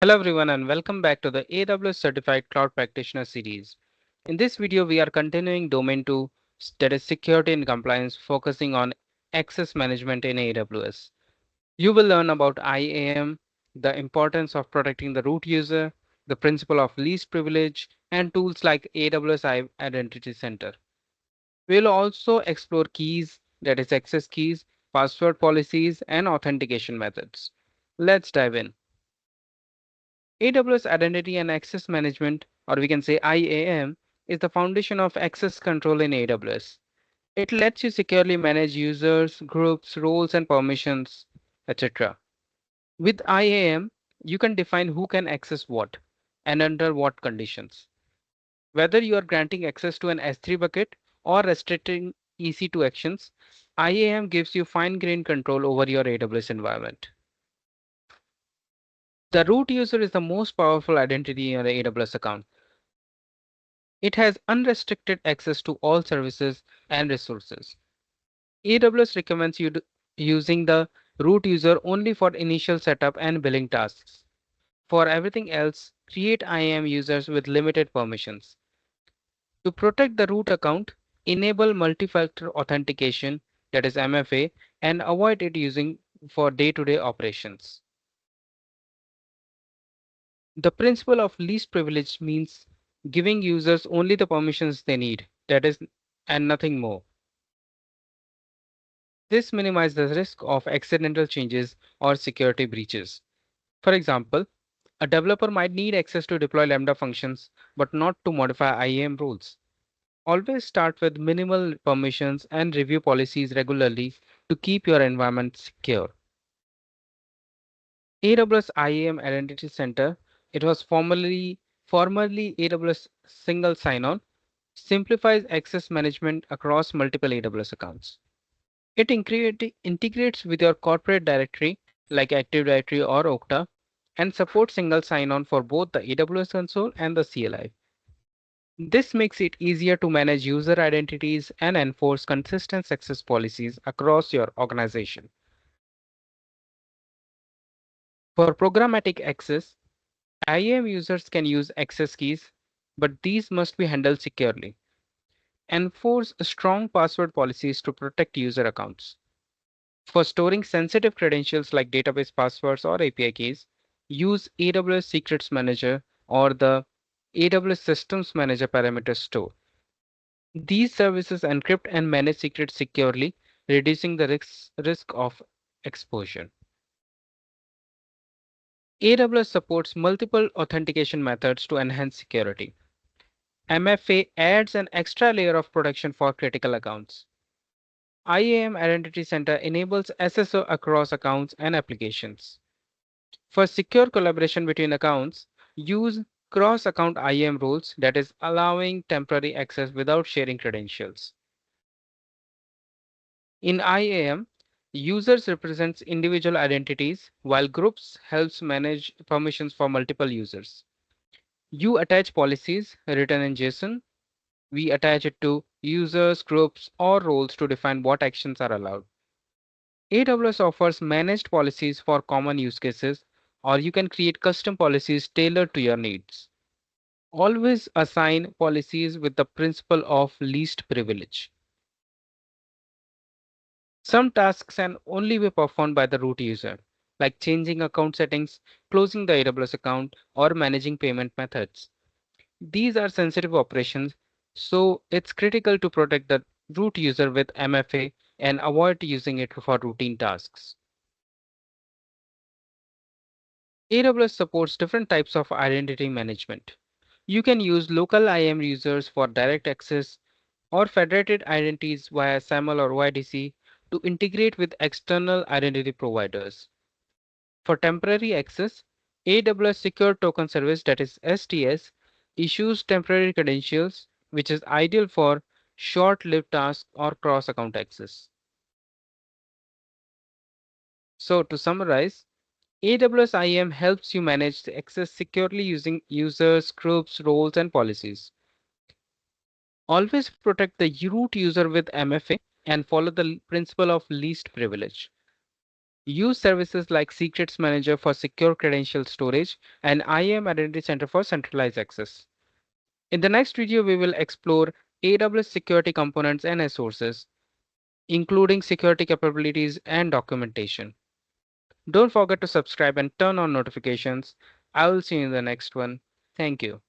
Hello everyone and welcome back to the AWS Certified Cloud Practitioner series. In this video, we are continuing domain 2 that is security and compliance focusing on access management in AWS. You will learn about IAM, the importance of protecting the root user, the principle of least privilege, and tools like AWS Identity Center. We'll also explore keys, that is access keys, password policies, and authentication methods. Let's dive in. AWS Identity and Access Management, or we can say IAM, is the foundation of access control in AWS. It lets you securely manage users, groups, roles, and permissions, etc. With IAM, you can define who can access what and under what conditions. Whether you are granting access to an S3 bucket or restricting EC2 actions, IAM gives you fine-grained control over your AWS environment. The root user is the most powerful identity in your AWS account. It has unrestricted access to all services and resources. AWS recommends using the root user only for initial setup and billing tasks. For everything else, create IAM users with limited permissions. To protect the root account, enable multi-factor authentication, that is MFA, and avoid it using for day-to-day operations. The principle of least privilege means giving users only the permissions they need, that is, and nothing more. This minimizes the risk of accidental changes or security breaches. For example, a developer might need access to deploy Lambda functions, but not to modify IAM rules. Always start with minimal permissions and review policies regularly to keep your environment secure. AWS IAM Identity Center, it was formerly AWS Single Sign-On, simplifies access management across multiple AWS accounts. It integrates with your corporate directory like Active Directory or Okta and supports single sign-on for both the AWS console and the CLI. This makes it easier to manage user identities and enforce consistent access policies across your organization. For programmatic access, IAM users can use access keys, but these must be handled securely. Enforce strong password policies to protect user accounts. For storing sensitive credentials like database passwords or API keys, use AWS Secrets Manager or the AWS Systems Manager parameter store. These services encrypt and manage secrets securely, reducing the risk of exposure. AWS supports multiple authentication methods to enhance security. MFA adds an extra layer of protection for critical accounts. IAM Identity Center enables SSO across accounts and applications. For secure collaboration between accounts, use cross-account IAM rules, that is allowing temporary access without sharing credentials. In IAM, users represents individual identities while groups helps manage permissions for multiple users. You attach policies written in JSON. We attach it to users, groups, or roles to define what actions are allowed. AWS offers managed policies for common use cases, or you can create custom policies tailored to your needs. Always assign policies with the principle of least privilege. Some tasks can only be performed by the root user, like changing account settings, closing the AWS account, or managing payment methods. These are sensitive operations, so it's critical to protect the root user with MFA and avoid using it for routine tasks. AWS supports different types of identity management. You can use local IAM users for direct access or federated identities via SAML or OIDC to integrate with external identity providers. For temporary access, AWS Secure Token Service, that is STS, issues temporary credentials, which is ideal for short-lived tasks or cross-account access. So to summarize, AWS IAM helps you manage the access securely using users, groups, roles, and policies. Always protect the root user with MFA and follow the principle of least privilege. Use services like Secrets Manager for secure credential storage and IAM Identity Center for centralized access. In the next video, we will explore AWS security components and resources, including security capabilities and documentation. Don't forget to subscribe and turn on notifications. I will see you in the next one. Thank you.